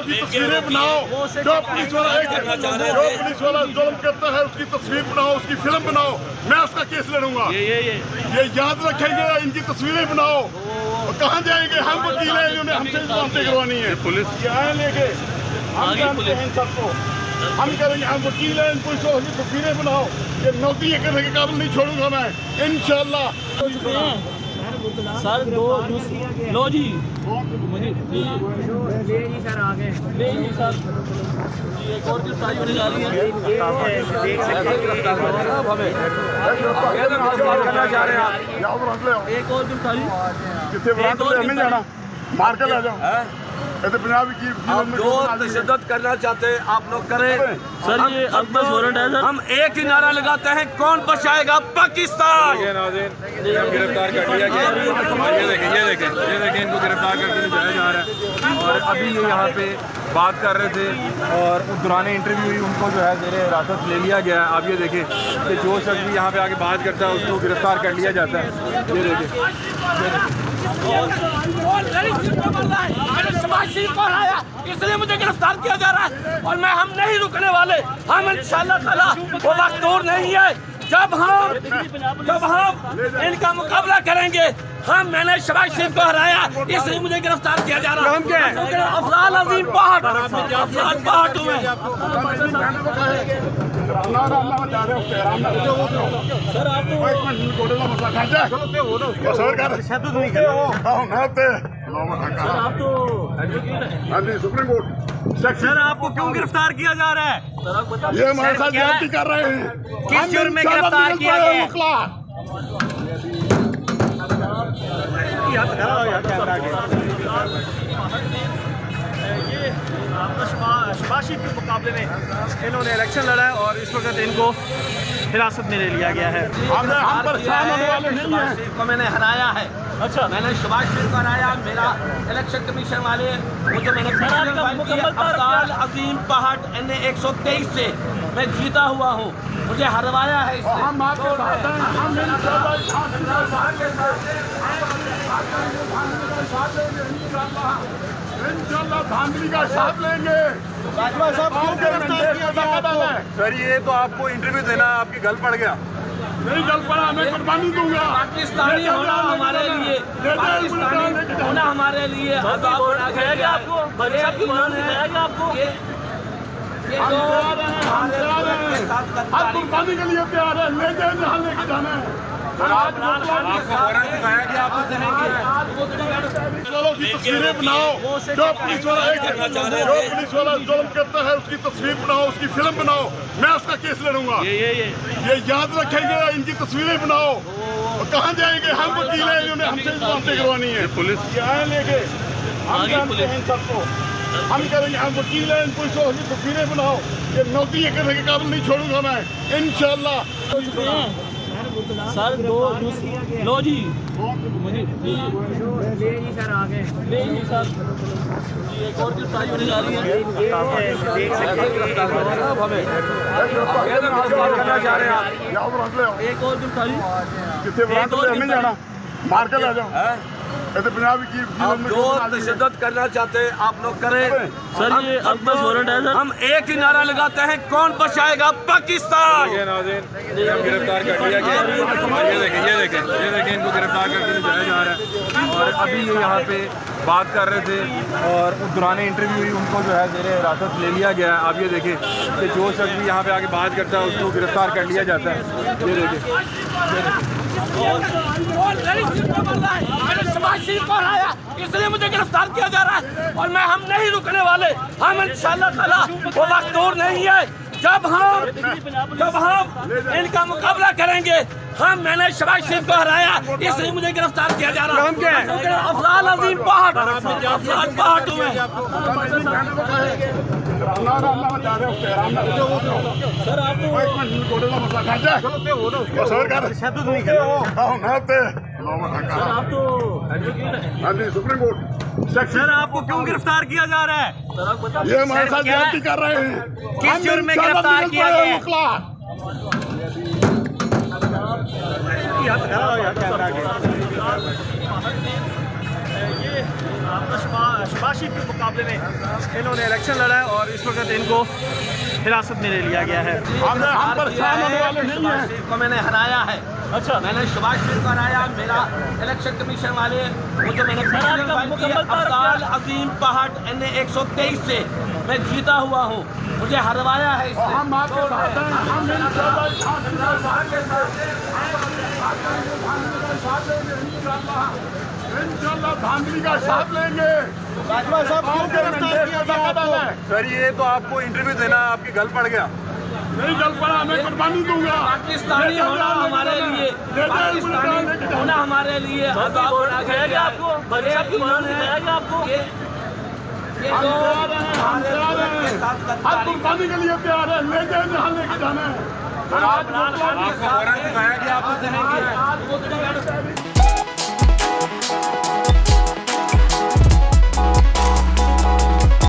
उसकी तस्वीरें बनाओ। जो पुलिस वाला जुल्म करता है उसकी तस्वीर बनाओ, उसकी फिल्म बनाओ, मैं उसका केस लड़ूंगा। ये याद रखेंगे, इनकी तस्वीरें बनाओ। कहाँ जाएंगे? हम वकील हैं, इन्होंने हमसे बातें करवानी है। पुलिस आए लेके हम जानते हैं सबको, हम करेंगे। हम वकील हैं, इन पुलिस वालों की तस्वीरें बनाओ। ये नौकरी करने के काबिल नहीं छोड़ूंगा मैं, इंशाल्लाह। सर लो जी सर आगे सर एक और गिरफ्तारी होने जा रही है। एक और गिरफ्तारी कितने जाना मार के ले जाओ। पंजाबी की आप जो तशद्दुद करना चाहते हैं आप लोग करें। सर ये अकबर वारंट है सर। हम एक ही नारा लगाते हैं, कौन बचाएगा पाकिस्तान। गिरफ्तार कर लिया गया। ये देखें इनको गिरफ्तार करके ले जाया जा रहा है। और अभी ये यहाँ पे बात कर रहे थे और दौरान इंटरव्यू हुई उनको जो है ज़ेरे हिरासत ले लिया गया है। आप ये देखें कि जो शख्स भी यहाँ पे आके बात करता है उसको गिरफ्तार कर लिया जाता है। ये देखें इसलिए मुझे गिरफ्तार किया जा रहा है और हम नहीं रुकने वाले। हम इंशाअल्लाह ताला वो वक्त दूर नहीं है जब हम इनका मुकाबला करेंगे। मैंने शहबाज शरीफ को हराया, इसलिए मुझे गिरफ्तार किया जा रहा है। अफजाल अजीम पहाड़ हुए। सर आप तो सुप्रीम कोर्ट। सर आपको क्यों गिरफ्तार किया जा रहा है? ये हमारे साथ ज्यादती कर रहे हैं। किस जुर्म में गिरफ्तार किया गया? ये शहबाज शरीफ के मुकाबले में इन्होंने इलेक्शन लड़ा है और इस वक्त इनको हिरासत में ले लिया गया है। शहबाज शरीफ को मैंने हराया है। अच्छा, मैंने शहबाज शरीफ को हराया। मेरा इलेक्शन कमीशन वाले मुझे मैंने अफजाल अजीम पहाड़ NA 123 से मैं जीता हुआ हूँ, मुझे हरवाया है इसने। इंशाल्लाह धांधली का साथ लेंगे। सर ये तो आपको इंटरव्यू देना, आपकी गल पड़ गया। नहीं जल पड़ा, मैं कुर्बानी दूंगा। पाकिस्तानी होना हमारे लिए, पाकिस्तानी होना हमारे लिए आपको हर कुर्बानी के लिए प्यार है। ले जाए जहाँ लेके जाना है। तस्वीरें बनाओ। जो पुलिस वाला जुल्म करता है उसकी तस्वीर बनाओ, उसकी फिल्म बनाओ, मैं उसका केस लड़ूंगा। ये याद रखेंगे, इनकी तस्वीरें बनाओ। कहाँ जाएंगे? हम वकील हैं, इन्होंने हमसे बातें करवानी है। पुलिस आए लेके हम जानते हैं सबको, हम करेंगे। हम वकील हैं, इन पुलिस वालों की तस्वीरें बनाओ। ये नौकरी करने के काबिल नहीं छोड़ूंगा मैं, इंशाल्लाह। सर लो जी सर आगे सर एक और गिरफ्तारी होने जा रही है। एक और गिरफ्तारी कितने जाना मार के ले जाओ। पंजाबी की आप जो तशद्दुद करना चाहते हैं आप लोग करें। सर ये अकबर वारंट है सर। हम एक ही नारा लगाते हैं, कौन बचाएगा पाकिस्तान। गिरफ्तार कर लिया गया। ये देखें इनको गिरफ्तार करके ले जाया जा रहा है। और अभी ये यहाँ पे बात कर रहे थे और दौरान इंटरव्यू हुई उनको जो है ज़ेरे हिरासत ले लिया गया है। आप ये देखें कि जो शख्स भी यहाँ पे आके बात करता है उसको गिरफ्तार कर लिया जाता है। ये देखें शहबाज शरीफ को हराया, इसलिए मुझे गिरफ्तार किया जा रहा है और हम नहीं रुकने वाले। हम इंशाअल्लाह ताला वो वक्त दूर नहीं है जब हम इनका मुकाबला करेंगे। मैंने शहबाज शरीफ को हराया, इसलिए मुझे गिरफ्तार किया जा रहा है। अफजाल अजीम पहाड़ हुए। सर आप तो सुप्रीम कोर्ट। सर आपको क्यों गिरफ्तार किया जा रहा है? ये हमारे साथ ज्यादती कर रहे हैं। किस जुर्म में गिरफ्तार किया गया? ये शहबाज शरीफ के मुकाबले में इन्होंने इलेक्शन लड़ा है और इस वक्त इनको हिरासत में ले लिया गया है। हम परेशान होने वाले नहीं हैं। को मैंने हराया है। अच्छा, मैंने शहबाज शरीफ को हराया। मेरा इलेक्शन कमीशन वाले वो जो मैंने अब्दाल अजीम पहाड़ NA 123 से मैं जीता हुआ हूँ, मुझे हरवाया है इसने। हम आपके साथ हैं, हम इंशाल्लाह धांधली का साथ लेंगे। सर ये तो आपको इंटरव्यू देना, आपकी गल पड़ गया। नहीं जल पड़ा, मैं कुर्बानी दूंगा। पाकिस्तानी होना हमारे लिए, पाकिस्तानी होना हमारे लिए अज़ाब बना के दिया है। आपको इन्होंने आपको हर कुर्बानी के लिए तैयार है, ले जाए जहाँ लेके जाना है। आपको वारंट दिखाया कि आप